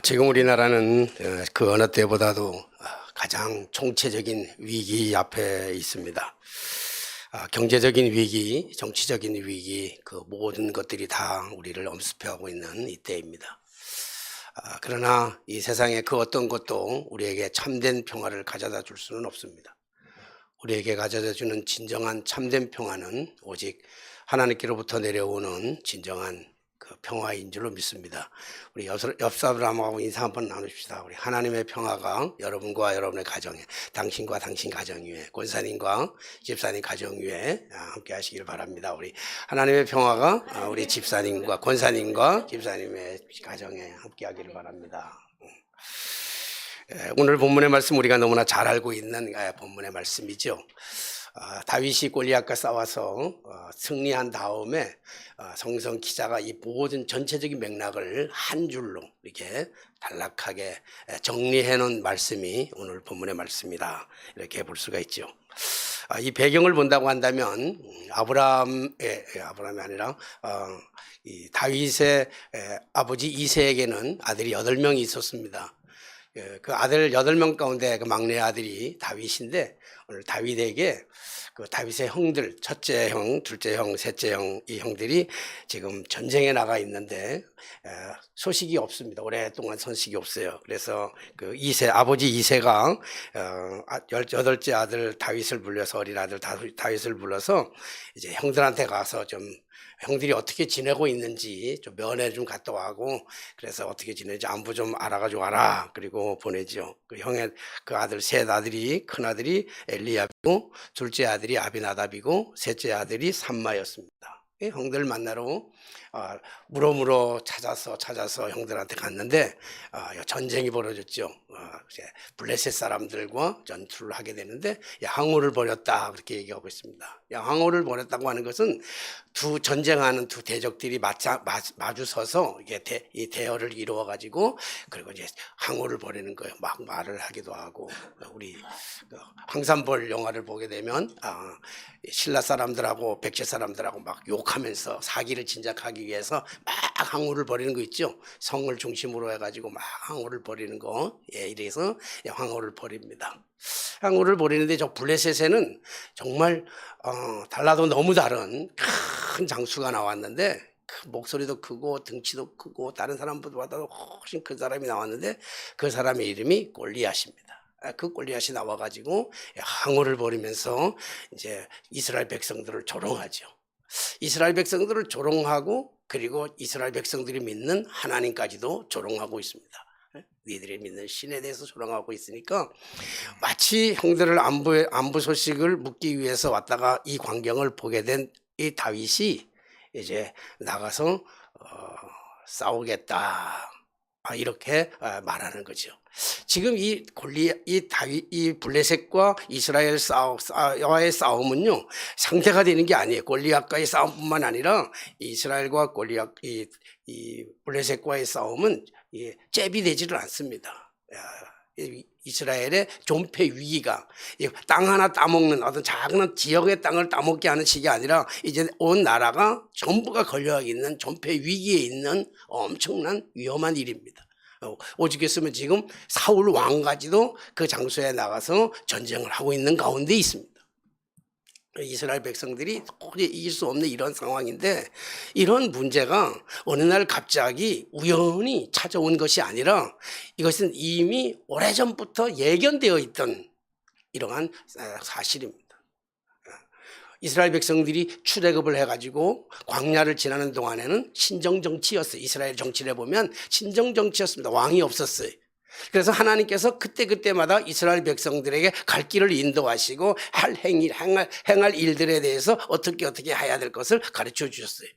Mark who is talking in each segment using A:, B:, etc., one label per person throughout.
A: 지금 우리나라는 그 어느 때보다도 가장 총체적인 위기 앞에 있습니다. 경제적인 위기, 정치적인 위기, 그 모든 것들이 다 우리를 엄습해하고 있는 이때입니다. 그러나 이 세상에 그 어떤 것도 우리에게 참된 평화를 가져다 줄 수는 없습니다. 우리에게 가져다 주는 진정한 참된 평화는 오직 하나님께로부터 내려오는 진정한 그 평화인 줄로 믿습니다. 우리 옆 사람하고 인사 한번 나누십시다. 우리 하나님의 평화가 여러분과 여러분의 가정에, 당신과 당신 가정 위에, 권사님과 집사님 가정 위에 함께 하시길 바랍니다. 우리 하나님의 평화가 우리 집사님과 권사님과 집사님의 가정에 함께 하기를 바랍니다. 오늘 본문의 말씀 우리가 너무나 잘 알고 있는 본문의 말씀이죠. 다윗이 골리앗과 싸워서 승리한 다음에 성경 기자가 이 모든 전체적인 맥락을 한 줄로 이렇게 단락하게 정리해 놓은 말씀이 오늘 본문의 말씀이다, 이렇게 볼 수가 있죠. 이 배경을 본다고 한다면 아브라함이 아니라 이 다윗의 아버지 이새에게는 아들이 8명이 있었습니다. 그 아들 8명 가운데 그 막내 아들이 다윗인데, 오늘 다윗에게 그 다윗의 형들, 첫째 형, 둘째 형, 셋째 형, 이 형들이 지금 전쟁에 나가 있는데 소식이 없습니다. 오랫동안 소식이 없어요. 그래서 그 아버지 이새가 18째 아들 다윗을 불러서, 어린 아들 다윗을 불러서 이제 형들한테 가서 좀 형들이 어떻게 지내고 있는지 좀 면회 좀 갔다 와고, 그래서 어떻게 지내는지 안부 좀 알아가지고 와라, 그리고 보내죠. 그 아들 셋 아들이, 큰 아들이 엘리압이고, 둘째 아들이 아비나답이고, 셋째 아들이 삼마였습니다. 형들 만나러 물어물어 찾아서 형들한테 갔는데 전쟁이 벌어졌죠. 블레셋 사람들과 전투를 하게 되는데 항우를 벌였다, 그렇게 얘기하고 있습니다. 항우를 벌였다고 하는 것은 전쟁하는 두 대적들이 마주서서 이게 이 대열을 이루어 가지고, 그리고 이제 항우를 벌이는 거예요. 막 말을 하기도 하고, 우리 황산벌 영화를 보게 되면 신라 사람들하고 백제 사람들하고 막 욕하면서 사기를 진작하기 위해서 막 항우를 벌이는 거 있죠. 성을 중심으로 해가지고 막 항우를 벌이는 거, 이래서 항우를 벌입니다. 항우를 벌이는데 저 블레셋에는 정말 달라도 너무 다른 큰 장수가 나왔는데, 목소리도 크고 등치도 크고 다른 사람보다도 훨씬 큰 사람이 나왔는데, 그 사람의 이름이 골리앗입니다. 그 골리앗이 나와가지고 항우를 벌이면서 이제 이스라엘 백성들을 조롱하죠. 이스라엘 백성들을 조롱하고, 그리고 이스라엘 백성들이 믿는 하나님까지도 조롱하고 있습니다. 니들이 믿는 신에 대해서 조롱하고 있으니까 마치 형들을 안부 소식을 묻기 위해서 왔다가 이 광경을 보게 된 이 다윗이 이제 나가서 싸우겠다, 이렇게 말하는 거죠. 지금 이 블레셋과 이스라엘과의 싸움은요, 상대가 되는 게 아니에요. 골리앗과의 싸움뿐만 아니라 이스라엘과 이 블레셋과의 싸움은 잽이 되지를 않습니다. 이스라엘의 존폐 위기가 땅 하나 따먹는 어떤 작은 지역의 땅을 따먹게 하는 식이 아니라 이제 온 나라가 전부가 걸려 있는 존폐 위기에 있는 엄청난 위험한 일입니다. 오죽했으면 지금 사울 왕까지도 그 장소에 나가서 전쟁을 하고 있는 가운데 있습니다. 이스라엘 백성들이 도저히 이길 수 없는 이런 상황인데, 이런 문제가 어느 날 갑자기 우연히 찾아온 것이 아니라 이것은 이미 오래전부터 예견되어 있던 이러한 사실입니다. 이스라엘 백성들이 출애굽을 해가지고 광야를 지나는 동안에는 신정정치였어요. 이스라엘 정치를 해보면 신정정치였습니다. 왕이 없었어요. 그래서 하나님께서 그때마다 이스라엘 백성들에게 갈 길을 인도하시고 행할 일들에 대해서 어떻게 해야 될 것을 가르쳐 주셨어요.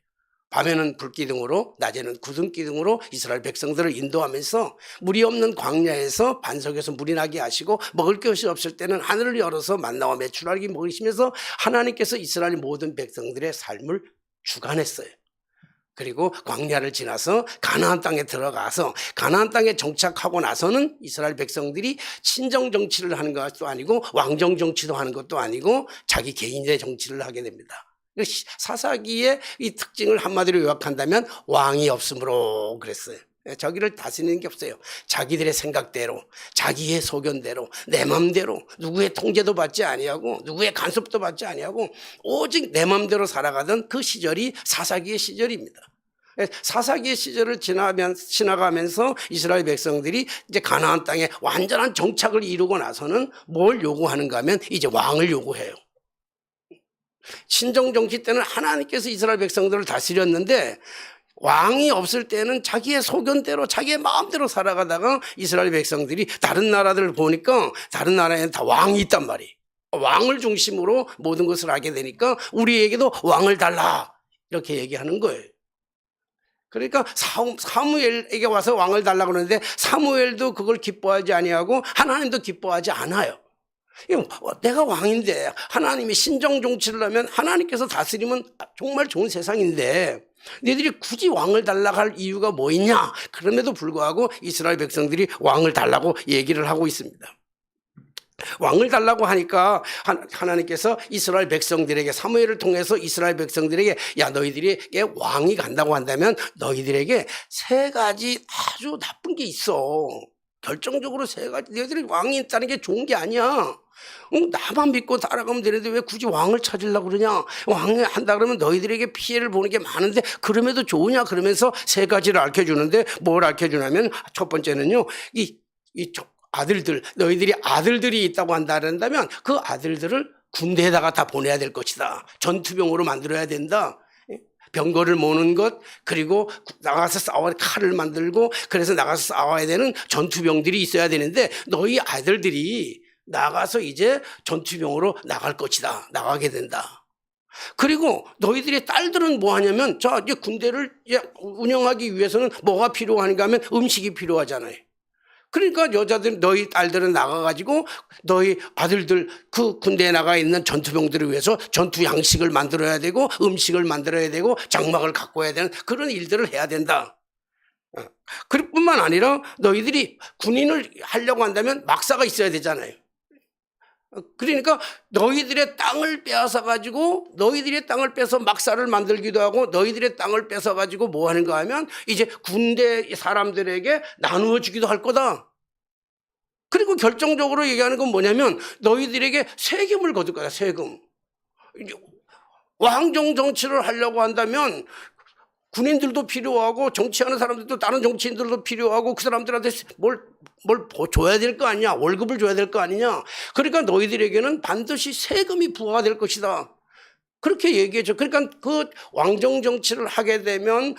A: 밤에는 불기둥으로, 낮에는 구름기둥으로 이스라엘 백성들을 인도하면서 물이 없는 광야에서 반석에서 물이 나게 하시고, 먹을 것이 없을 때는 하늘을 열어서 만나와 메추라기 먹이시면서 하나님께서 이스라엘 모든 백성들의 삶을 주관했어요. 그리고 광야를 지나서 가나안 땅에 들어가서 가나안 땅에 정착하고 나서는 이스라엘 백성들이 친정 정치를 하는 것도 아니고 왕정 정치도 하는 것도 아니고 자기 개인의 정치를 하게 됩니다. 사사기의 이 특징을 한마디로 요약한다면 왕이 없으므로 그랬어요. 자기를 다스리는 게 없어요. 자기들의 생각대로, 자기의 소견대로, 내 맘대로, 누구의 통제도 받지 아니하고 누구의 간섭도 받지 아니하고 오직 내 맘대로 살아가던 그 시절이 사사기의 시절입니다. 사사기의 시절을 지나가면서 이스라엘 백성들이 이제 가나안 땅에 완전한 정착을 이루고 나서는 뭘 요구하는가 하면 이제 왕을 요구해요. 신정 정치 때는 하나님께서 이스라엘 백성들을 다스렸는데 왕이 없을 때는 자기의 소견대로 자기의 마음대로 살아가다가 이스라엘 백성들이 다른 나라들을 보니까 다른 나라에는 다 왕이 있단 말이에요. 왕을 중심으로 모든 것을 하게 되니까 우리에게도 왕을 달라 이렇게 얘기하는 거예요. 그러니까 사무엘에게 와서 왕을 달라고 그러는데 사무엘도 그걸 기뻐하지 아니하고 하나님도 기뻐하지 않아요. 내가 왕인데 하나님이 신정 정치를 하면 하나님께서 다스리면 정말 좋은 세상인데 너희들이 굳이 왕을 달라고 할 이유가 뭐 있냐? 그럼에도 불구하고 이스라엘 백성들이 왕을 달라고 얘기를 하고 있습니다. 왕을 달라고 하니까 하나님께서 이스라엘 백성들에게 사무엘을 통해서 이스라엘 백성들에게 야 너희들에게 왕이 간다고 한다면 너희들에게 세 가지 아주 나쁜 게 있어. 결정적으로 세 가지. 너희들이 왕이 있다는 게 좋은 게 아니야. 나만 믿고 따라가면 되는데 왜 굳이 왕을 찾으려고 그러냐. 왕을 한다 그러면 너희들에게 피해를 보는 게 많은데 그럼에도 좋으냐 그러면서 세 가지를 알려주는데 뭘 알려주냐면 첫 번째는요. 아들들, 너희들이 아들들이 있다고 한다면 그 아들들을 군대에다가 다 보내야 될 것이다. 전투병으로 만들어야 된다. 병거를 모는 것, 그리고 나가서 싸워 칼을 만들고 그래서 나가서 싸워야 되는 전투병들이 있어야 되는데 너희 아들들이 나가서 이제 전투병으로 나갈 것이다. 나가게 된다. 그리고 너희들의 딸들은 뭐 하냐면 자, 이제 군대를 운영하기 위해서는 뭐가 필요한가 하면 음식이 필요하잖아요. 그러니까 여자들 너희 딸들은 나가가지고 너희 아들들 그 군대에 나가 있는 전투병들을 위해서 전투 양식을 만들어야 되고 음식을 만들어야 되고 장막을 갖고 와야 되는 그런 일들을 해야 된다. 그럴 뿐만 아니라 너희들이 군인을 하려고 한다면 막사가 있어야 되잖아요. 그러니까 너희들의 땅을 빼앗아 가지고 너희들의 땅을 빼서 막사를 만들기도 하고 너희들의 땅을 뺏어 가지고 뭐 하는가 하면 이제 군대 사람들에게 나누어 주기도 할 거다. 그리고 결정적으로 얘기하는 건 뭐냐면 너희들에게 세금을 거둘 거야. 세금. 왕정 정치를 하려고 한다면 군인들도 필요하고 정치하는 사람들도 다른 정치인들도 필요하고 그 사람들한테 뭘 줘야 될 거 아니냐. 월급을 줘야 될 거 아니냐. 그러니까 너희들에게는 반드시 세금이 부과가 될 것이다. 그렇게 얘기해줘. 그러니까 그 왕정 정치를 하게 되면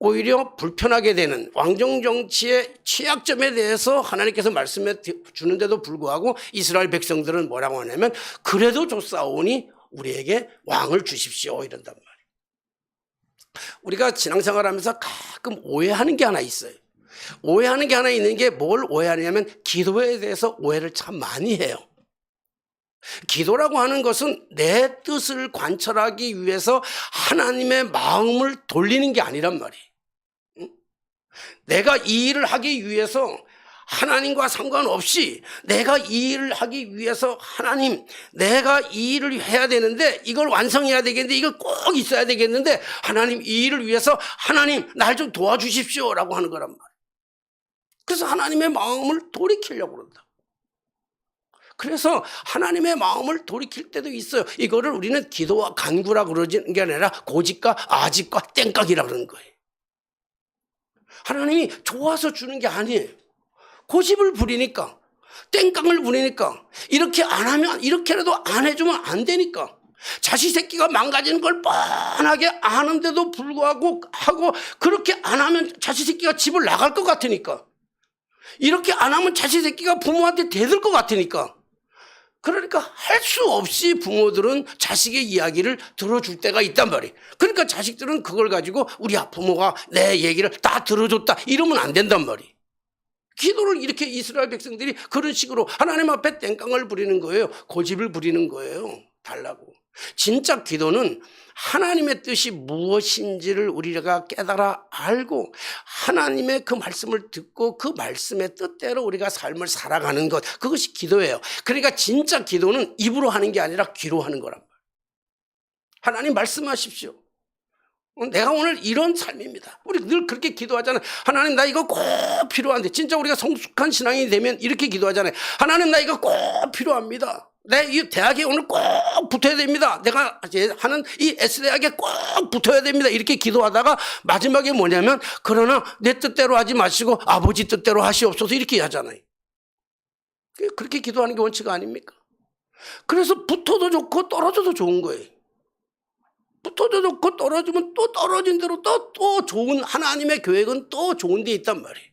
A: 오히려 불편하게 되는 왕정 정치의 취약점에 대해서 하나님께서 말씀해 주는데도 불구하고 이스라엘 백성들은 뭐라고 하냐면 그래도 좋사오니 우리에게 왕을 주십시오 이런단 말이에요. 우리가 신앙생활하면서 가끔 오해하는 게 하나 있어요. 오해하는 게 하나 있는 게 뭘 오해하느냐면 기도에 대해서 오해를 참 많이 해요. 기도라고 하는 것은 내 뜻을 관철하기 위해서 하나님의 마음을 돌리는 게 아니란 말이에요. 내가 이 일을 하기 위해서 하나님과 상관없이 내가 이 일을 하기 위해서 하나님 내가 이 일을 해야 되는데 이걸 완성해야 되겠는데 이걸 꼭 있어야 되겠는데 하나님 이 일을 위해서 하나님 날 좀 도와주십시오 라고 하는 거란 말이에요. 그래서 하나님의 마음을 돌이키려고 그런다. 그래서 하나님의 마음을 돌이킬 때도 있어요. 이거를 우리는 기도와 간구라 그러는 게 아니라 고집과 아집과 땡깡이라 그러는 거예요. 하나님이 좋아서 주는 게 아니에요. 고집을 부리니까 땡깡을 부리니까 이렇게 안 하면 이렇게라도 안 해주면 안 되니까 자식 새끼가 망가지는 걸 뻔하게 아는데도 불구하고 하고 그렇게 안 하면 자식 새끼가 집을 나갈 것 같으니까 이렇게 안 하면 자식 새끼가 부모한테 대들 것 같으니까 그러니까 할 수 없이 부모들은 자식의 이야기를 들어줄 때가 있단 말이에요. 그러니까 자식들은 그걸 가지고 우리 부모가 내 얘기를 다 들어줬다 이러면 안 된단 말이에요. 기도를 이렇게 이스라엘 백성들이 그런 식으로 하나님 앞에 땡깡을 부리는 거예요. 고집을 부리는 거예요. 달라고. 진짜 기도는 하나님의 뜻이 무엇인지를 우리가 깨달아 알고 하나님의 그 말씀을 듣고 그 말씀의 뜻대로 우리가 삶을 살아가는 것 그것이 기도예요. 그러니까 진짜 기도는 입으로 하는 게 아니라 귀로 하는 거란 말이에요. 하나님 말씀하십시오. 내가 오늘 이런 삶입니다. 우리 늘 그렇게 기도하잖아요. 하나님 나 이거 꼭 필요한데. 진짜 우리가 성숙한 신앙이 되면 이렇게 기도하잖아요. 하나님 나 이거 꼭 필요합니다. 내 이 대학에 오늘 꼭 붙어야 됩니다. 내가 하는 이 S대학에 꼭 붙어야 됩니다. 이렇게 기도하다가 마지막에 뭐냐면 그러나 내 뜻대로 하지 마시고 아버지 뜻대로 하시옵소서 이렇게 하잖아요. 그렇게 기도하는 게 원칙 아닙니까? 그래서 붙어도 좋고 떨어져도 좋은 거예요. 붙어도 좋고 떨어지면 또 떨어진 대로 또 좋은 하나님의 계획은 또 좋은 데 있단 말이에요.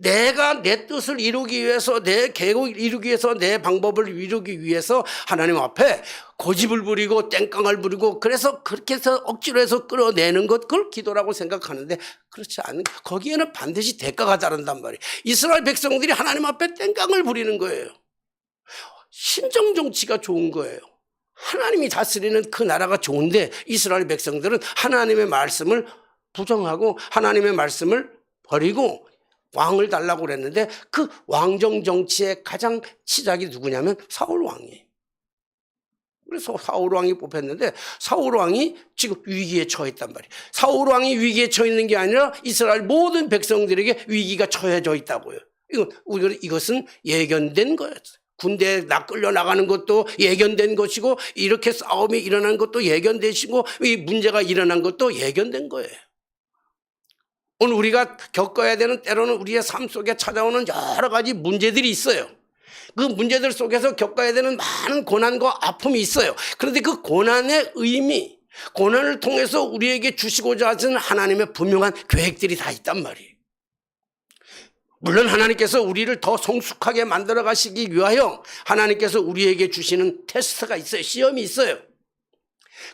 A: 내가 내 뜻을 이루기 위해서 내 계획을 이루기 위해서 내 방법을 이루기 위해서 하나님 앞에 고집을 부리고 땡깡을 부리고 그래서 그렇게 해서 억지로 해서 끌어내는 것 그걸 기도라고 생각하는데 그렇지 않은 거기에는 반드시 대가가 따른단 말이에요. 이스라엘 백성들이 하나님 앞에 땡깡을 부리는 거예요. 신정 정치가 좋은 거예요. 하나님이 다스리는 그 나라가 좋은데 이스라엘 백성들은 하나님의 말씀을 부정하고 하나님의 말씀을 버리고 왕을 달라고 그랬는데 그 왕정 정치의 가장 시작이 누구냐면 사울 왕이에요. 그래서 사울 왕이 뽑혔는데 사울 왕이 지금 위기에 처했단 말이에요. 사울 왕이 위기에 처해 있는 게 아니라 이스라엘 모든 백성들에게 위기가 처해져 있다고요. 이것은 예견된 거예요. 군대에 끌려 나가는 것도 예견된 것이고 이렇게 싸움이 일어난 것도 예견되시고 이 문제가 일어난 것도 예견된 거예요. 오늘 우리가 겪어야 되는 때로는 우리의 삶 속에 찾아오는 여러 가지 문제들이 있어요. 그 문제들 속에서 겪어야 되는 많은 고난과 아픔이 있어요. 그런데 그 고난의 의미, 고난을 통해서 우리에게 주시고자 하시는 하나님의 분명한 계획들이 다 있단 말이에요. 물론 하나님께서 우리를 더 성숙하게 만들어 가시기 위하여 하나님께서 우리에게 주시는 테스트가 있어요. 시험이 있어요.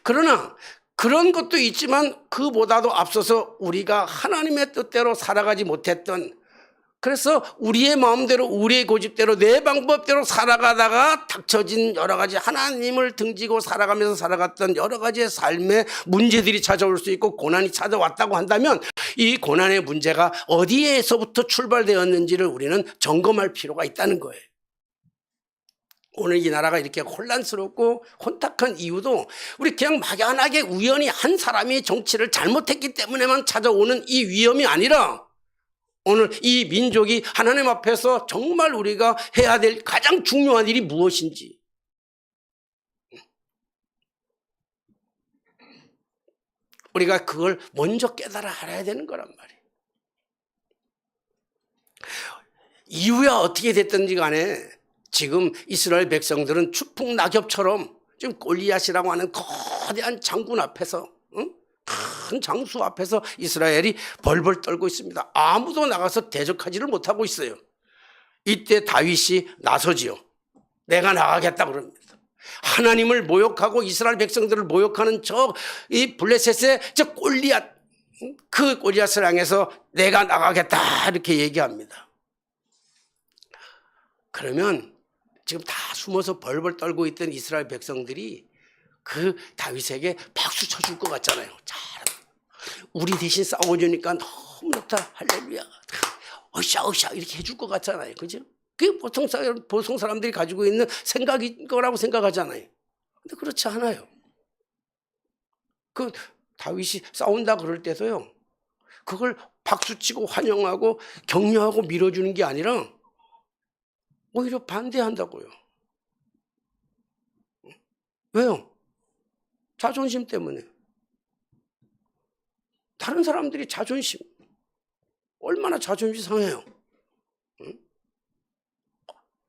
A: 그러나 그런 것도 있지만 그보다도 앞서서 우리가 하나님의 뜻대로 살아가지 못했던 그래서 우리의 마음대로 우리의 고집대로 내 방법대로 살아가다가 닥쳐진 여러 가지 하나님을 등지고 살아가면서 살아갔던 여러 가지의 삶의 문제들이 찾아올 수 있고 고난이 찾아왔다고 한다면 이 고난의 문제가 어디에서부터 출발되었는지를 우리는 점검할 필요가 있다는 거예요. 오늘 이 나라가 이렇게 혼란스럽고 혼탁한 이유도 우리 그냥 막연하게 우연히 한 사람이 정치를 잘못했기 때문에만 찾아오는 이 위험이 아니라 오늘 이 민족이 하나님 앞에서 정말 우리가 해야 될 가장 중요한 일이 무엇인지 우리가 그걸 먼저 깨달아 알아야 되는 거란 말이에요. 이유야 어떻게 됐든지 간에 지금 이스라엘 백성들은 추풍낙엽처럼 지금 골리앗이라고 하는 거대한 장군 앞에서 큰 장수 앞에서 이스라엘이 벌벌 떨고 있습니다. 아무도 나가서 대적하지를 못하고 있어요. 이때 다윗이 나서지요. 내가 나가겠다 그럽니다. 하나님을 모욕하고 이스라엘 백성들을 모욕하는 이 블레셋의 저 골리앗 그 골리앗을 향해서 내가 나가겠다 이렇게 얘기합니다. 그러면 지금 다 숨어서 벌벌 떨고 있던 이스라엘 백성들이 그 다윗에게 박수 쳐줄 것 같잖아요. 우리 대신 싸워주니까 너무 좋다. 할렐루야. 으쌰으쌰 이렇게 해줄 것 같잖아요. 그죠? 그게 보통 사람들이 가지고 있는 생각인 거라고 생각하잖아요. 근데 그렇지 않아요. 그 다윗이 싸운다 그럴 때도요. 그걸 박수치고 환영하고 격려하고 밀어주는 게 아니라 오히려 반대한다고요. 왜요? 자존심 때문에. 다른 사람들이 자존심 얼마나 자존심 상해요.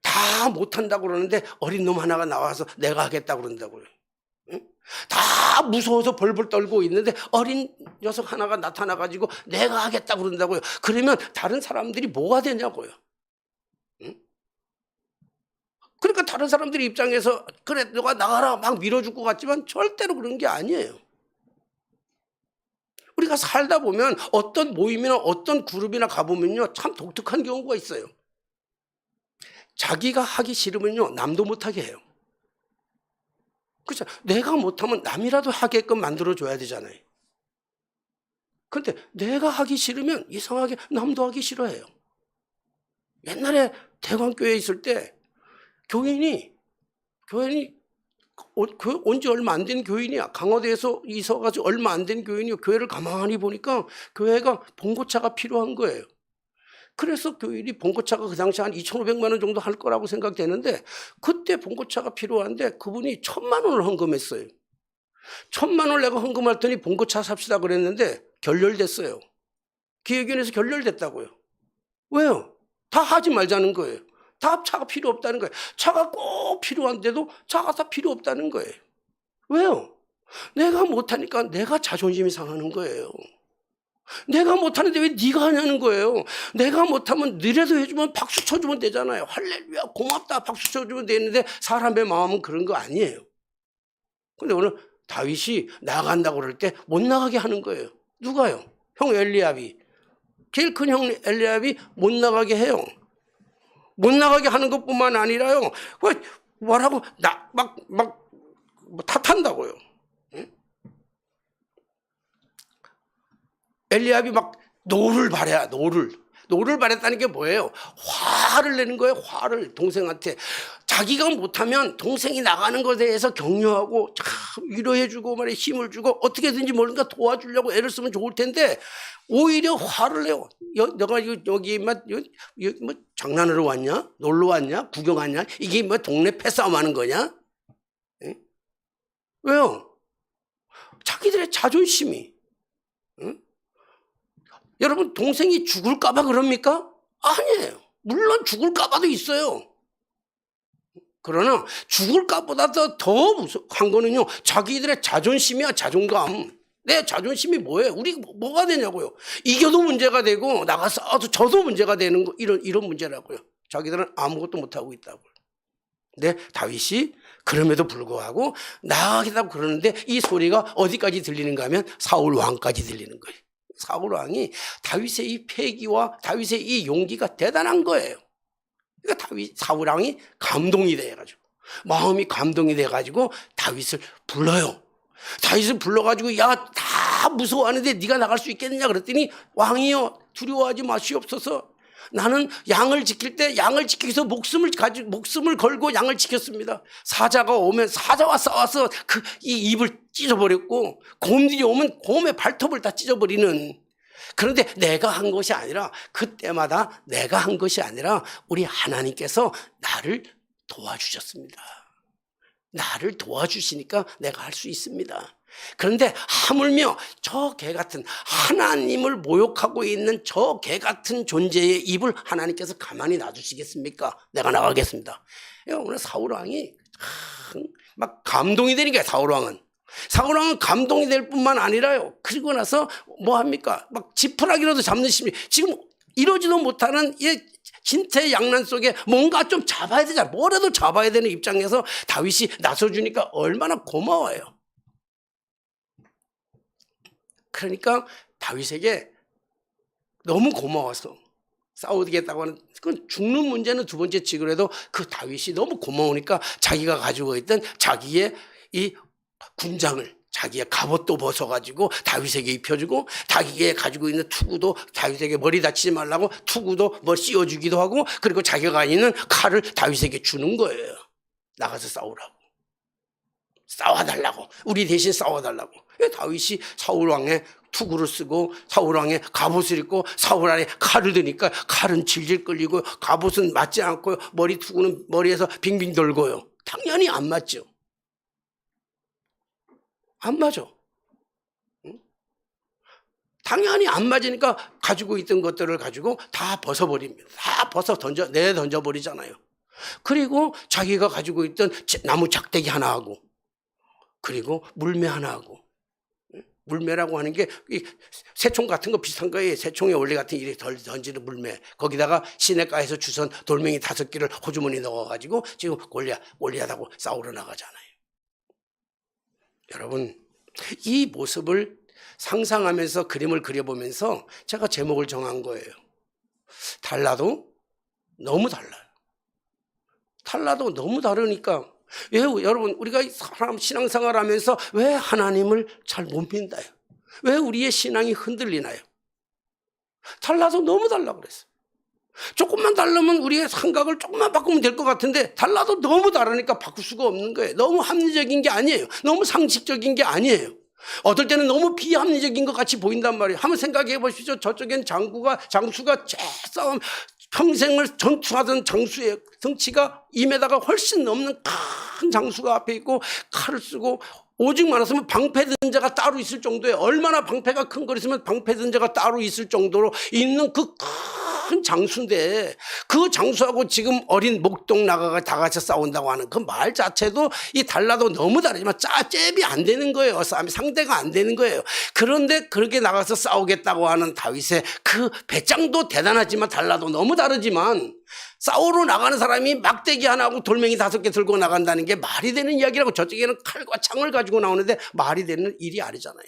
A: 다 못한다고 그러는데 어린 놈 하나가 나와서 내가 하겠다고 그런다고요. 다 무서워서 벌벌 떨고 있는데 어린 녀석 하나가 나타나가지고 내가 하겠다고 그런다고요. 그러면 다른 사람들이 뭐가 되냐고요. 그러니까 다른 사람들 입장에서 그래 너가 나가라 막 밀어줄 것 같지만 절대로 그런 게 아니에요. 우리가 살다 보면 어떤 모임이나 어떤 그룹이나 가보면요 참 독특한 경우가 있어요. 자기가 하기 싫으면요 남도 못하게 해요. 그렇죠? 내가 못하면 남이라도 하게끔 만들어줘야 되잖아요. 그런데 내가 하기 싫으면 이상하게 남도 하기 싫어해요. 옛날에 대광교회에 있을 때 교인이 온지 얼마 안 된 교인이야. 강화도에서 이사 가서 얼마 안 된 교인이요. 교회를 가만히 보니까 교회가 봉고차가 필요한 거예요. 그래서 교인이 봉고차가 그 당시 한 2,500만 원 정도 할 거라고 생각되는데, 그때 봉고차가 필요한데 그분이 1,000만 원을 헌금했어요. 1,000만 원을 내가 헌금할 테니 봉고차 삽시다 그랬는데 결렬됐어요. 기획위원회에서 결렬됐다고요. 왜요? 다 하지 말자는 거예요. 다 차가 필요 없다는 거예요. 차가 꼭 필요한데도 차가 다 필요 없다는 거예요. 왜요? 내가 못하니까 내가 자존심이 상하는 거예요. 내가 못하는데 왜 네가 하냐는 거예요. 내가 못하면 너라도 해주면 박수 쳐주면 되잖아요. 할렐루야 고맙다 박수 쳐주면 되는데 사람의 마음은 그런 거 아니에요. 근데 오늘 다윗이 나간다고 그럴 때 못 나가게 하는 거예요. 누가요? 형 엘리압이. 제일 큰 형 엘리압이 못 나가게 해요. 못 나가게 하는 것뿐만 아니라요. 뭐라고 막 탓한다고요. 응? 엘리압이 막 노를 발해야 노를 발했다는 게 뭐예요? 화를 내는 거예요. 화를 동생한테. 자기가 못하면 동생이 나가는 것에 대해서 격려하고 위로해주고 말에 힘을 주고 어떻게든지 뭔가 도와주려고 애를 쓰면 좋을 텐데 오히려 화를 내요. 너가 여기 뭐 장난으로 왔냐? 놀러 왔냐? 구경 왔냐? 이게 뭐 동네 패싸움하는 거냐? 응? 왜요? 자기들의 자존심이. 응? 여러분 동생이 죽을까 봐 그럽니까? 아니에요. 물론 죽을까 봐도 있어요. 그러나 죽을까 보다 더 무서운 거는요. 자기들의 자존심이야. 자존감. 내 자존심이 뭐예요? 우리 뭐가 되냐고요. 이겨도 문제가 되고 나가서 저도 문제가 되는 거 이런 문제라고요. 자기들은 아무것도 못하고 있다고요. 근데 다윗이 그럼에도 불구하고 나가겠다고 그러는데 이 소리가 어디까지 들리는가 하면 사울 왕까지 들리는 거예요. 사울 왕이 다윗의 이 패기와 다윗의 이 용기가 대단한 거예요. 그러니까 사울 왕이 감동이 돼가지고 마음이 감동이 돼가지고 다윗을 불러요. 다윗을 불러가지고 야 다 무서워하는데 네가 나갈 수 있겠느냐 그랬더니 왕이여 두려워하지 마시옵소서. 나는 양을 지킬 때 양을 지키기 위해서 목숨을 걸고 양을 지켰습니다. 사자가 오면 사자와 싸워서 이 입을 찢어버렸고 곰들이 오면 곰의 발톱을 다 찢어버리는. 그런데 내가 한 것이 아니라 그때마다 내가 한 것이 아니라 우리 하나님께서 나를 도와주셨습니다. 나를 도와주시니까 내가 할 수 있습니다. 그런데 하물며 저 개 같은 하나님을 모욕하고 있는 저 개 같은 존재의 입을 하나님께서 가만히 놔두시겠습니까? 내가 나가겠습니다. 오늘 사울왕이 막 감동이 되니까 사울왕은 감동이 될 뿐만 아니라요. 그리고 나서 뭐 합니까? 막 지푸라기라도 잡는 심리. 지금 이러지도 못하는 진퇴양난 속에 뭔가 좀 잡아야 되잖아. 뭐라도 잡아야 되는 입장에서 다윗이 나서주니까 얼마나 고마워요. 그러니까 다윗에게 너무 고마워서 싸우겠다고 하는, 그건 죽는 문제는 두 번째 치고라도 그 다윗이 너무 고마우니까 자기가 가지고 있던 자기의 이 군장을 자기의 갑옷도 벗어가지고 다윗에게 입혀주고 자기가 가지고 있는 투구도 다윗에게 머리 다치지 말라고 투구도 뭐 씌워주기도 하고 그리고 자기가 있는 칼을 다윗에게 주는 거예요. 나가서 싸우라고. 싸워달라고. 우리 대신 싸워달라고. 다윗이 사울왕의 투구를 쓰고 사울왕의 갑옷을 입고 사울 안에 칼을 드니까 칼은 질질 끌리고 갑옷은 맞지 않고요. 머리 투구는 머리에서 빙빙 돌고요. 당연히 안 맞죠. 안 맞아. 응? 당연히 안 맞으니까 가지고 있던 것들을 가지고 다 벗어버립니다. 다 던져버리잖아요. 그리고 자기가 가지고 있던 나무 작대기 하나 하고 그리고 물매 하나 하고, 물매라고 하는 게 새총 같은 거 비슷한 거예요. 새총의 원리 같은 일이 던지는 물매. 거기다가 시냇가에서 주선 돌멩이 5개를 호주머니 넣어가지고 지금 골리앗하고 싸우러 나가잖아요. 여러분 이 모습을 상상하면서 그림을 그려보면서 제가 제목을 정한 거예요. 달라도 너무 달라요. 달라도 너무 다르니까 왜 여러분 우리가 사람 신앙생활 하면서 왜 하나님을 잘 못 믿나요? 왜 우리의 신앙이 흔들리나요? 달라서 너무 달라 그랬어요. 조금만 다르면 우리의 생각을 조금만 바꾸면 될 것 같은데 달라도 너무 다르니까 바꿀 수가 없는 거예요. 너무 합리적인 게 아니에요. 너무 상식적인 게 아니에요. 어떨 때는 너무 비합리적인 것 같이 보인단 말이에요. 한번 생각해 보십시오. 저쪽엔 장수가 싸움 평생을 전투하던 장수의 덩치가 2m가 훨씬 넘는 큰 장수가 앞에 있고 칼을 쓰고 오직 말하자면 방패든 자가 따로 있을 정도에 얼마나 방패가 큰 거였으면 방패든 자가 따로 있을 정도로 있는 그 큰 장수인데 그 장수하고 지금 어린 목동 나가가 다 같이 싸운다고 하는 그 말 자체도 이 달라도 너무 다르지만 잽이 안 되는 거예요. 싸움이 상대가 안 되는 거예요. 그런데 그렇게 나가서 싸우겠다고 하는 다윗의 그 배짱도 대단하지만 달라도 너무 다르지만 싸우러 나가는 사람이 막대기 하나하고 돌멩이 5개 들고 나간다는 게 말이 되는 이야기라고 저쪽에는 칼과 창을 가지고 나오는데 말이 되는 일이 아니잖아요.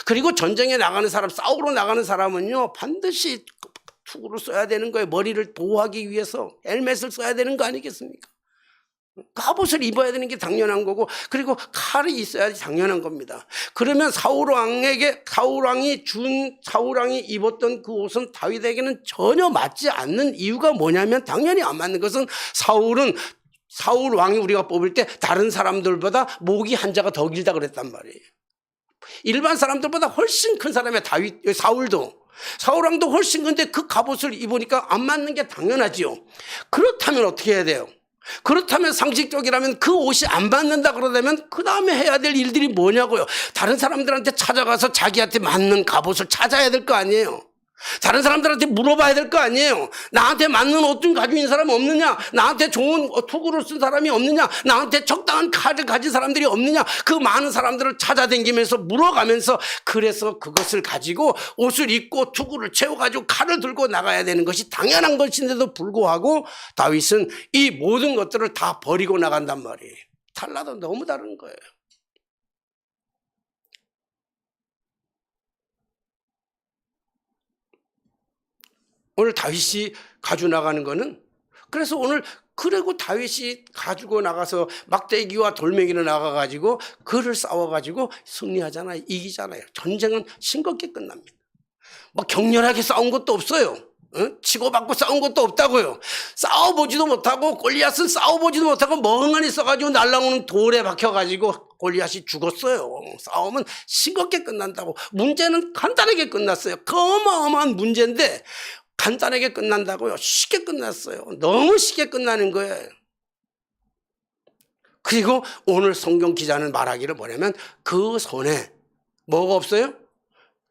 A: 그리고 전쟁에 나가는 사람, 싸우러 나가는 사람은요 반드시 투구를 써야 되는 거예요. 머리를 보호하기 위해서 헬멧을 써야 되는 거 아니겠습니까? 갑옷을 입어야 되는 게 당연한 거고 그리고 칼이 있어야 당연한 겁니다. 그러면 사울왕이 입었던 그 옷은 다윗에게는 전혀 맞지 않는 이유가 뭐냐면 당연히 안 맞는 것은 사울 왕이 우리가 뽑을 때 다른 사람들보다 목이 한자가 더 길다 그랬단 말이에요. 일반 사람들보다 훨씬 큰 사람이야. 사울왕도 훨씬 큰데 그 갑옷을 입으니까 안 맞는 게 당연하지요. 그렇다면 어떻게 해야 돼요? 그렇다면 상식적이라면 그 옷이 안 맞는다 그러다면 그 다음에 해야 될 일들이 뭐냐고요. 다른 사람들한테 찾아가서 자기한테 맞는 갑옷을 찾아야 될 거 아니에요. 다른 사람들한테 물어봐야 될 거 아니에요. 나한테 맞는 옷 좀 가지고 있는 사람 없느냐, 나한테 좋은 투구를 쓴 사람이 없느냐, 나한테 적당한 칼을 가진 사람들이 없느냐, 그 많은 사람들을 찾아다니면서 물어가면서 그래서 그것을 가지고 옷을 입고 투구를 채워가지고 칼을 들고 나가야 되는 것이 당연한 것인데도 불구하고 다윗은 이 모든 것들을 다 버리고 나간단 말이에요. 달라도 너무 다른 거예요. 오늘 다윗이 가지고 나가는 거는 그래서 오늘 그리고 다윗이 가지고 나가서 막대기와 돌멩이를 나가가지고 그를 싸워가지고 승리하잖아요. 이기잖아요. 전쟁은 싱겁게 끝납니다. 막 격렬하게 싸운 것도 없어요. 치고받고 싸운 것도 없다고요. 싸워보지도 못하고 골리앗은 싸워보지도 못하고 멍하니 써가지고 날라오는 돌에 박혀가지고 골리앗이 죽었어요. 싸움은 싱겁게 끝난다고. 문제는 간단하게 끝났어요. 그 어마어마한 문제인데 간단하게 끝난다고요? 쉽게 끝났어요. 너무 쉽게 끝나는 거예요. 그리고 오늘 성경 기자는 말하기를 뭐냐면 그 손에 뭐가 없어요?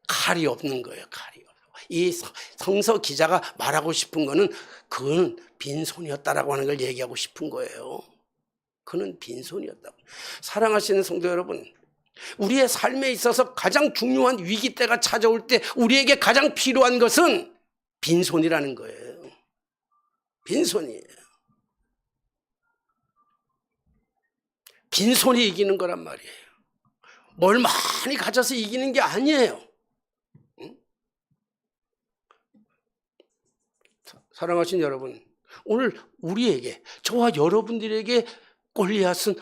A: 칼이 없는 거예요. 칼이 없어요. 이 성서 기자가 말하고 싶은 거는 그는 빈손이었다라고 하는 걸 얘기하고 싶은 거예요. 그는 빈손이었다고. 사랑하시는 성도 여러분, 우리의 삶에 있어서 가장 중요한 위기 때가 찾아올 때 우리에게 가장 필요한 것은 빈손이라는 거예요. 빈손이에요. 빈손이 이기는 거란 말이에요. 뭘 많이 가져서 이기는 게 아니에요. 사랑하신 여러분, 오늘 우리에게, 저와 여러분들에게 골리앗은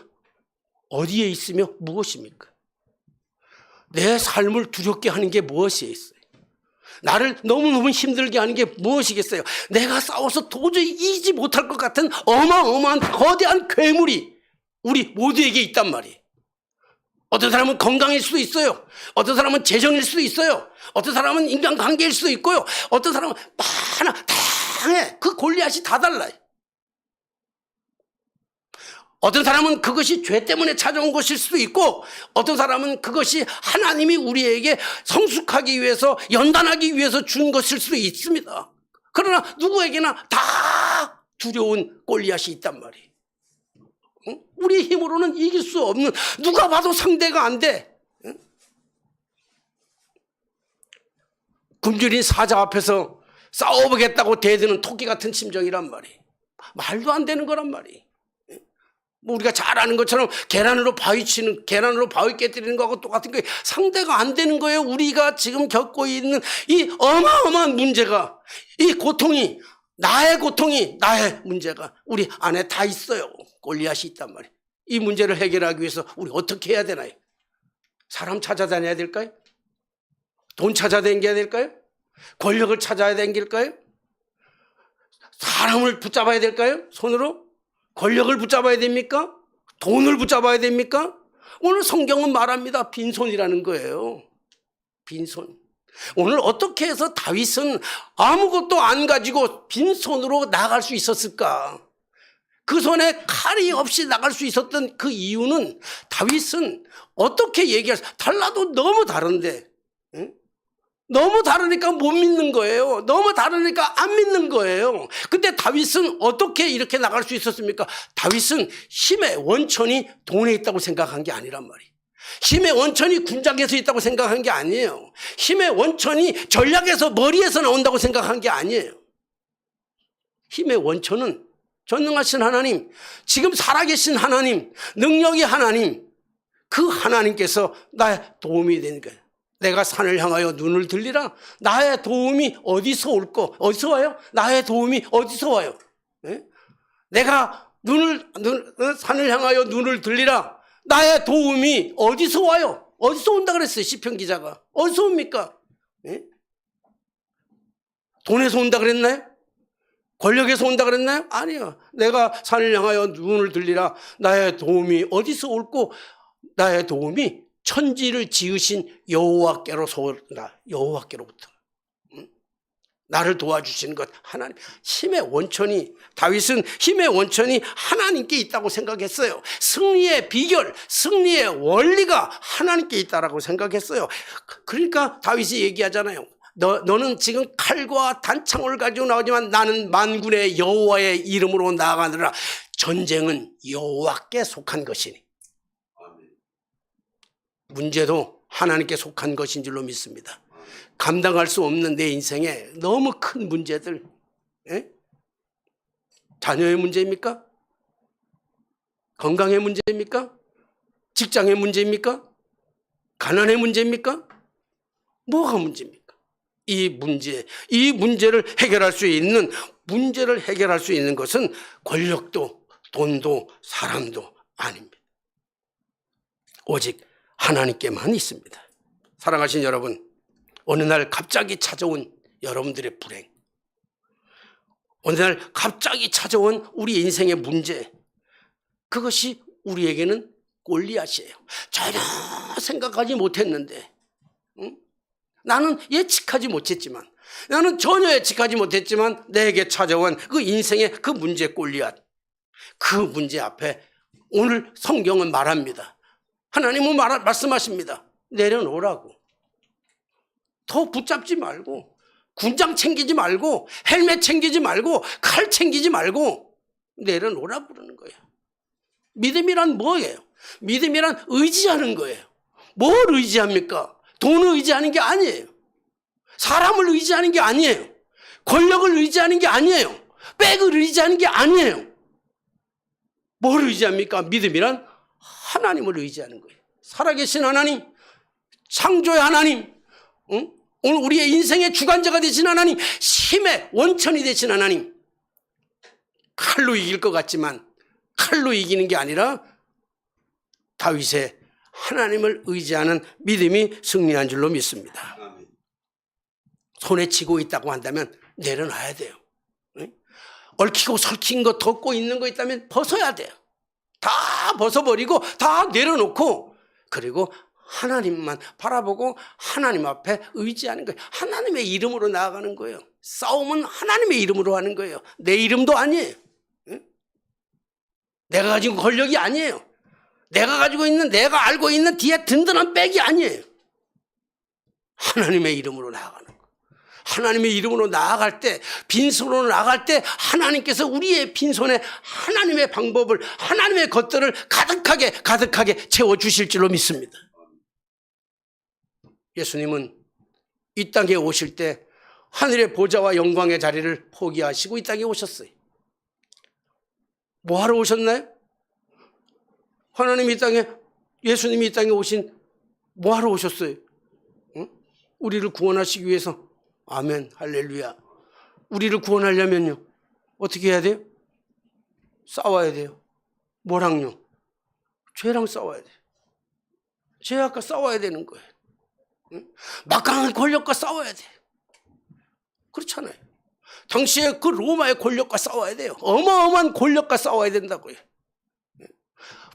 A: 어디에 있으며 무엇입니까? 내 삶을 두렵게 하는 게 무엇이 있어요? 나를 너무너무 힘들게 하는 게 무엇이겠어요? 내가 싸워서 도저히 이기지 못할 것 같은 어마어마한 거대한 괴물이 우리 모두에게 있단 말이에요. 어떤 사람은 건강일 수도 있어요. 어떤 사람은 재정일 수도 있어요. 어떤 사람은 인간관계일 수도 있고요. 어떤 사람은 다양해. 그 골리앗이 다 달라요. 어떤 사람은 그것이 죄 때문에 찾아온 것일 수도 있고 어떤 사람은 그것이 하나님이 우리에게 성숙하기 위해서 연단하기 위해서 준 것일 수도 있습니다. 그러나 누구에게나 다 두려운 골리앗이 있단 말이에요. 우리의 힘으로는 이길 수 없는, 누가 봐도 상대가 안 돼. 굶주린 사자 앞에서 싸워보겠다고 대드는 토끼 같은 심정이란 말이에요. 말도 안 되는 거란 말이에요. 뭐 우리가 잘 아는 것처럼 계란으로 바위 깨뜨리는 거하고 똑같은 거예요. 상대가 안 되는 거예요. 우리가 지금 겪고 있는 이 어마어마한 문제가, 이 고통이, 나의 문제가 우리 안에 다 있어요. 골리앗이 있단 말이에요. 이 문제를 해결하기 위해서 우리 어떻게 해야 되나요? 사람 찾아다녀야 될까요? 돈 찾아다녀야 될까요? 권력을 찾아야 될까요? 사람을 붙잡아야 될까요? 손으로? 권력을 붙잡아야 됩니까? 돈을 붙잡아야 됩니까? 오늘 성경은 말합니다. 빈손이라는 거예요. 빈손. 오늘 어떻게 해서 다윗은 아무것도 안 가지고 빈손으로 나갈 수 있었을까? 그 손에 칼이 없이 나갈 수 있었던 그 이유는 다윗은 어떻게 달라도 너무 다른데, 응? 너무 다르니까 못 믿는 거예요. 너무 다르니까 안 믿는 거예요. 근데 다윗은 어떻게 이렇게 나갈 수 있었습니까? 다윗은 힘의 원천이 돈에 있다고 생각한 게 아니란 말이에요. 힘의 원천이 군장에서 있다고 생각한 게 아니에요. 힘의 원천이 전략에서 머리에서 나온다고 생각한 게 아니에요. 힘의 원천은 전능하신 하나님, 지금 살아계신 하나님, 능력의 하나님, 그 하나님께서 나의 도움이 되는 거예요. 내가 산을 향하여 눈을 들리라. 나의 도움이 어디서 올까? 어디서 와요? 나의 도움이 어디서 와요? 네? 내가 산을 향하여 눈을 들리라. 나의 도움이 어디서 와요? 어디서 온다 그랬어요? 시편 기자가. 어디서 옵니까? 네? 돈에서 온다 그랬나요? 권력에서 온다 그랬나요? 아니요. 내가 산을 향하여 눈을 들리라. 나의 도움이 어디서 올고 나의 도움이 천지를 지으신 여호와께로서 온다. 여호와께로부터. 나를 도와주시는 것 하나님. 다윗은 힘의 원천이 하나님께 있다고 생각했어요. 승리의 비결, 승리의 원리가 하나님께 있다고 생각했어요. 그러니까 다윗이 얘기하잖아요. 너는 지금 칼과 단창을 가지고 나오지만 나는 만군의 여호와의 이름으로 나아가느라. 전쟁은 여호와께 속한 것이니. 문제도 하나님께 속한 것인 줄로 믿습니다. 감당할 수 없는 내 인생에 너무 큰 문제들, 자녀의 문제입니까? 건강의 문제입니까? 직장의 문제입니까? 가난의 문제입니까? 뭐가 문제입니까? 이 문제를 해결할 수 있는, 문제를 해결할 수 있는 것은 권력도 돈도 사람도 아닙니다. 오직 하나님께만 있습니다. 사랑하신 여러분, 어느 날 갑자기 찾아온 여러분들의 불행, 어느 날 갑자기 찾아온 우리 인생의 문제, 그것이 우리에게는 골리앗이에요. 전혀 생각하지 못했는데, 나는 예측하지 못했지만, 나는 전혀 예측하지 못했지만 내게 찾아온 그 인생의 그 문제 골리앗, 그 문제 앞에 오늘 성경은 말합니다. 하나님은 말씀하십니다. 내려놓으라고. 더 붙잡지 말고, 군장 챙기지 말고, 헬멧 챙기지 말고, 칼 챙기지 말고 내려놓으라 부르는 거예요. 믿음이란 뭐예요? 믿음이란 의지하는 거예요. 뭘 의지합니까? 돈을 의지하는 게 아니에요. 사람을 의지하는 게 아니에요. 권력을 의지하는 게 아니에요. 백을 의지하는 게 아니에요. 뭘 의지합니까? 믿음이란 하나님을 의지하는 거예요. 살아계신 하나님, 창조의 하나님, 오늘 우리의 인생의 주관자가 되신 하나님, 힘의 원천이 되신 하나님. 칼로 이길 것 같지만 칼로 이기는 게 아니라 다윗의 하나님을 의지하는 믿음이 승리한 줄로 믿습니다. 손에 쥐고 있다고 한다면 내려놔야 돼요. 얽히고 설킨 거 덮고 있는 거 있다면 벗어야 돼요. 다 벗어버리고 다 내려놓고, 그리고 하나님만 바라보고 하나님 앞에 의지하는 거예요. 하나님의 이름으로 나아가는 거예요. 싸움은 하나님의 이름으로 하는 거예요. 내 이름도 아니에요. 내가 가지고 권력이 아니에요. 내가 알고 있는 뒤에 든든한 백이 아니에요. 하나님의 이름으로 나아가는 거예요. 하나님의 이름으로 나아갈 때, 빈손으로 나아갈 때 하나님께서 우리의 빈손에 하나님의 방법을, 하나님의 것들을 가득하게 채워주실 줄로 믿습니다. 예수님은 이 땅에 오실 때 하늘의 보좌와 영광의 자리를 포기하시고 이 땅에 오셨어요. 뭐 하러 오셨나요? 예수님이 이 땅에 오신, 뭐 하러 오셨어요? 우리를 구원하시기 위해서. 아멘, 할렐루야. 우리를 구원하려면요, 어떻게 해야 돼요? 싸워야 돼요. 뭐랑요? 죄랑 싸워야 돼요. 죄악과 싸워야 되는 거예요. 막강한 권력과 싸워야 돼요. 그렇잖아요. 당시에 그 로마의 권력과 싸워야 돼요. 어마어마한 권력과 싸워야 된다고요.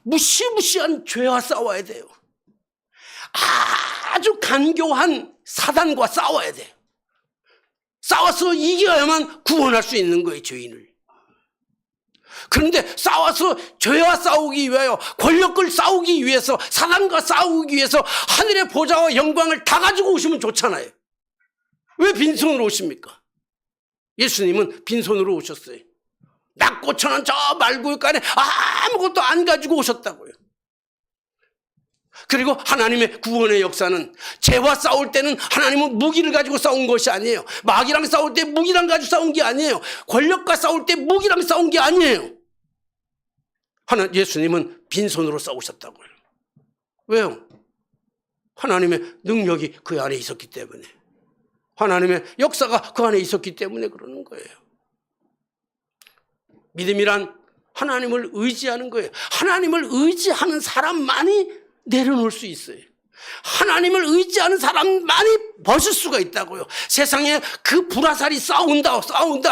A: 무시무시한 죄와 싸워야 돼요. 아주 간교한 사단과 싸워야 돼요. 싸워서 이겨야만 구원할 수 있는 거예요, 죄인을. 그런데 싸워서 죄와 싸우기 위하여, 권력을 싸우기 위해서, 사단과 싸우기 위해서 하늘의 보좌와 영광을 다 가지고 오시면 좋잖아요. 왜 빈손으로 오십니까? 예수님은 빈손으로 오셨어요. 낙고천한 저 말구유간에 아무것도 안 가지고 오셨다고요. 그리고 하나님의 구원의 역사는, 죄와 싸울 때는 하나님은 무기를 가지고 싸운 것이 아니에요. 마귀랑 싸울 때 무기랑 가지고 싸운 게 아니에요. 권력과 싸울 때 무기랑 싸운 게 아니에요. 예수님은 빈손으로 싸우셨다고요. 왜요? 하나님의 능력이 그 안에 있었기 때문에, 하나님의 역사가 그 안에 있었기 때문에 그러는 거예요. 믿음이란 하나님을 의지하는 거예요. 하나님을 의지하는 사람만이 내려놓을 수 있어요. 하나님을 의지하는 사람만이 벗을 수가 있다고요. 세상에 그 불화살이 싸운다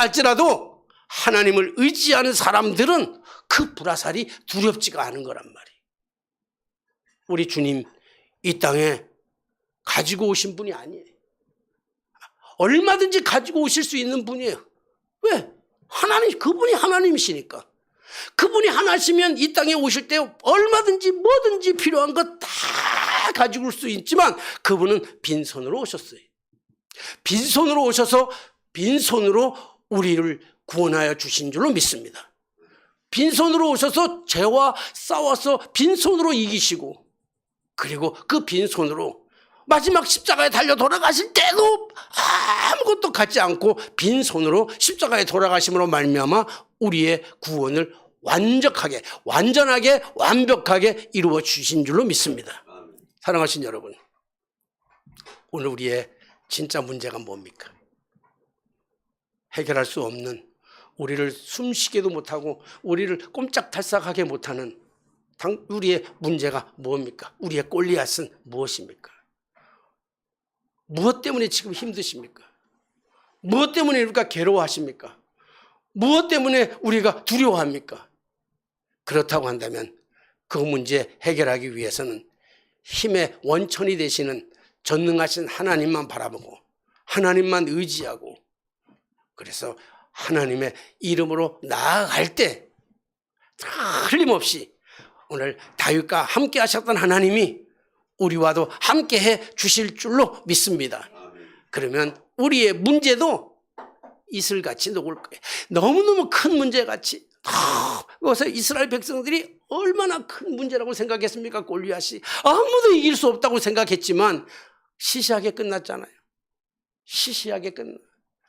A: 할지라도 하나님을 의지하는 사람들은 그 불화살이 두렵지가 않은 거란 말이에요. 우리 주님 이 땅에 가지고 오신 분이 아니에요. 얼마든지 가지고 오실 수 있는 분이에요. 왜? 그분이 하나님이시니까. 그분이 하나시면 이 땅에 오실 때 얼마든지 뭐든지 필요한 것 다 가지고 올 수 있지만, 그분은 빈손으로 오셨어요. 빈손으로 오셔서 빈손으로 우리를 구원하여 주신 줄로 믿습니다. 빈손으로 오셔서 죄와 싸워서 빈손으로 이기시고, 그리고 그 빈손으로 마지막 십자가에 달려 돌아가실 때도 아무것도 갖지 않고 빈손으로 십자가에 돌아가심으로 말미암아 우리의 구원을 완전하게 완벽하게 이루어 주신 줄로 믿습니다. 사랑하신 여러분, 오늘 우리의 진짜 문제가 뭡니까? 해결할 수 없는, 우리를 숨쉬게도 못하고 우리를 꼼짝달싹하게 못하는 우리의 문제가 뭡니까? 우리의 골리앗은 무엇입니까? 무엇 때문에 지금 힘드십니까? 무엇 때문에 우리가 괴로워하십니까? 무엇 때문에 우리가 두려워합니까? 그렇다고 한다면 그 문제 해결하기 위해서는 힘의 원천이 되시는 전능하신 하나님만 바라보고 하나님만 의지하고, 그래서 하나님의 이름으로 나아갈 때 틀림없이 오늘 다윗과 함께 하셨던 하나님이 우리와도 함께 해 주실 줄로 믿습니다. 그러면 우리의 문제도 이슬같이 녹을 거예요. 너무너무 큰 문제같이. 그래서 이스라엘 백성들이 얼마나 큰 문제라고 생각했습니까? 골리앗이 아무도 이길 수 없다고 생각했지만 시시하게 끝났잖아요. 시시하게 끝나.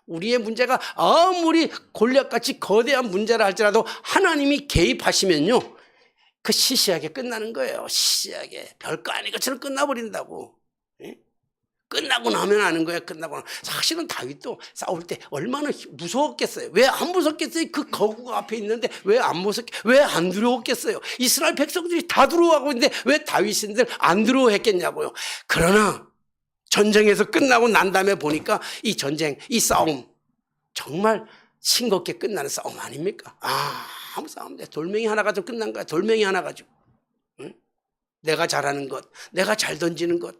A: 우리의 문제가 아무리 골리앗같이 거대한 문제라 할지라도 하나님이 개입하시면요, 그 시시하게 끝나는 거예요. 시시하게 별거 아닌 것처럼 끝나버린다고. 끝나고 나면 아는 거예요. 끝나고 나면. 사실은 다윗도 싸울 때 얼마나 무서웠겠어요. 왜 안 무섭겠어요? 그 거구가 앞에 있는데 왜 안 두려웠겠어요? 이스라엘 백성들이 다 두려워하고 있는데 왜 다윗인들 안 두려워했겠냐고요. 그러나 전쟁에서 끝나고 난 다음에 보니까 이 전쟁, 이 싸움 정말 싱겁게 끝나는 싸움 아닙니까? 아무 싸움, 돌멩이 하나 가지고 끝난 거야. 돌멩이 하나 가지고. 응? 내가 잘하는 것, 내가 잘 던지는 것,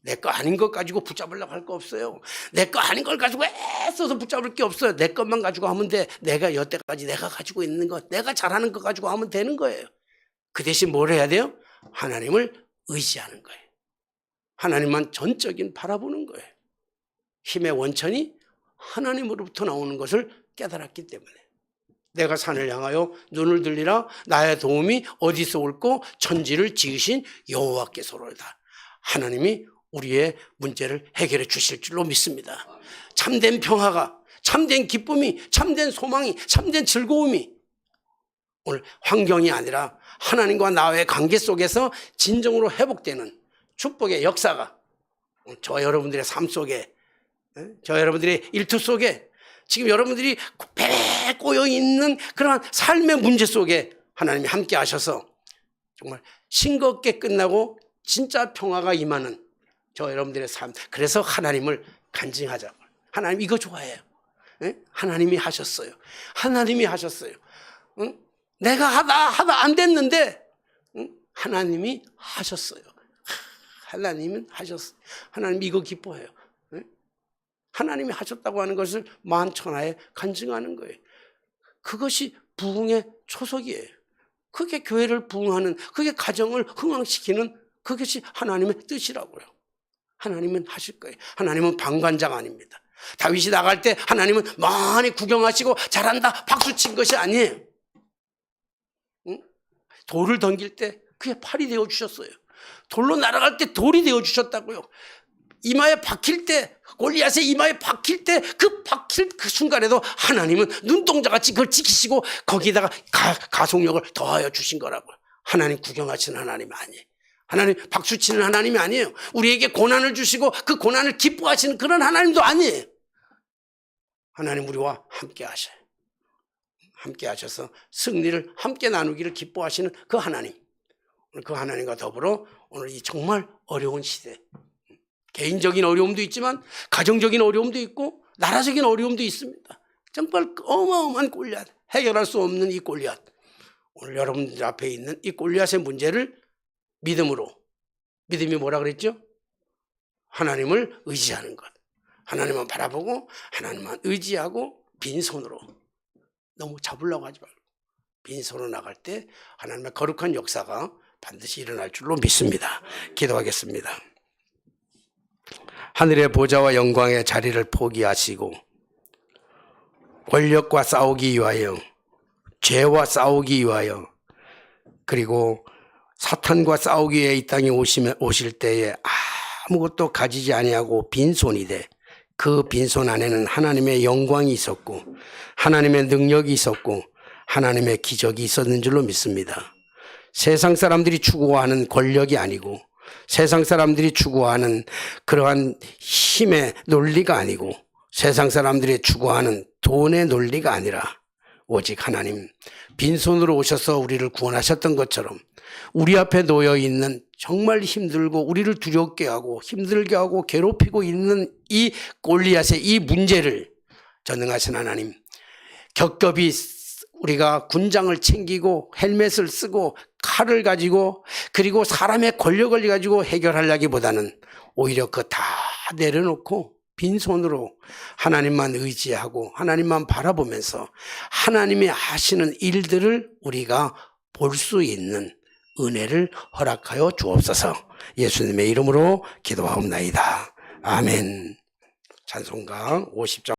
A: 내 거 아닌 것 가지고 붙잡으려고 할 거 없어요. 내 거 아닌 걸 가지고 애써서 붙잡을 게 없어요. 내 것만 가지고 하면 돼. 내가 여태까지 내가 가지고 있는 것, 내가 잘하는 것 가지고 하면 되는 거예요. 그 대신 뭘 해야 돼요? 하나님을 의지하는 거예요. 하나님만 전적인 바라보는 거예요. 힘의 원천이 하나님으로부터 나오는 것을 깨달았기 때문에. 내가 산을 향하여 눈을 들리라. 나의 도움이 어디서 올고 천지를 지으신 여호와께서로다. 하나님이 우리의 문제를 해결해 주실 줄로 믿습니다. 참된 평화가, 참된 기쁨이, 참된 소망이, 참된 즐거움이 오늘 환경이 아니라 하나님과 나의 관계 속에서 진정으로 회복되는 축복의 역사가 저 여러분들의 삶 속에, 저 여러분들의 일투 속에, 지금 여러분들이 배에 꼬여있는 그런 삶의 문제 속에 하나님이 함께 하셔서 정말 싱겁게 끝나고 진짜 평화가 임하는 저 여러분들의 삶. 그래서 하나님을 간증하자고. 하나님 이거 좋아해요. 예? 하나님이 하셨어요. 하나님이 하셨어요. 응? 내가 하다 안 됐는데 응? 하나님이 하셨어요. 하나님은 하셨어요. 하나님 이거 기뻐해요. 응? 하나님이 하셨다고 하는 것을 만천하에 간증하는 거예요. 그것이 부흥의 초석이에요. 그게 교회를 부흥하는, 그게 가정을 흥왕시키는 그것이 하나님의 뜻이라고요. 하나님은 하실 거예요. 하나님은 방관자가 아닙니다. 다윗이 나갈 때 하나님은 많이 구경하시고 잘한다 박수 친 것이 아니에요. 응? 돌을 던질 때 그게 팔이 되어주셨어요. 돌로 날아갈 때 돌이 되어주셨다고요. 이마에 박힐 때, 골리앗의 이마에 박힐 때 박힐 그 순간에도 하나님은 눈동자같이 그걸 지키시고 거기다가 가속력을 더하여 주신 거라고요. 하나님 구경하시는 하나님 아니에요. 하나님 박수치는 하나님이 아니에요. 우리에게 고난을 주시고 그 고난을 기뻐하시는 그런 하나님도 아니에요. 하나님 우리와 함께 하셔요. 함께 하셔서 승리를 함께 나누기를 기뻐하시는 그 하나님. 그 하나님과 더불어 오늘 이 정말 어려운 시대, 개인적인 어려움도 있지만 가정적인 어려움도 있고 나라적인 어려움도 있습니다. 정말 어마어마한 골리앗, 해결할 수 없는 이 골리앗. 오늘 여러분들 앞에 있는 이 골리앗의 문제를 믿음으로, 믿음이 뭐라 그랬죠? 하나님을 의지하는 것. 하나님만 바라보고 하나님만 의지하고 빈손으로, 너무 잡으려고 하지 말고 빈손으로 나갈 때 하나님의 거룩한 역사가 반드시 일어날 줄로 믿습니다. 기도하겠습니다. 하늘의 보좌와 영광의 자리를 포기하시고 권력과 싸우기 위하여, 죄와 싸우기 위하여, 그리고 사탄과 싸우기 위해 이 땅에 오실 때에 아무것도 가지지 아니하고 빈손이 돼, 그 빈손 안에는 하나님의 영광이 있었고 하나님의 능력이 있었고 하나님의 기적이 있었는 줄로 믿습니다. 세상 사람들이 추구하는 권력이 아니고 세상 사람들이 추구하는 그러한 힘의 논리가 아니고 세상 사람들이 추구하는 돈의 논리가 아니라 오직 하나님 빈손으로 오셔서 우리를 구원하셨던 것처럼 우리 앞에 놓여 있는 정말 힘들고 우리를 두렵게 하고 힘들게 하고 괴롭히고 있는 이 골리앗의 이 문제를 전능하신 하나님, 겹겹이 우리가 군장을 챙기고 헬멧을 쓰고 칼을 가지고 그리고 사람의 권력을 가지고 해결하려기보다는 오히려 그거 다 내려놓고 빈손으로 하나님만 의지하고 하나님만 바라보면서 하나님이 하시는 일들을 우리가 볼 수 있는 은혜를 허락하여 주옵소서. 예수님의 이름으로 기도하옵나이다. 아멘. 찬송가 50장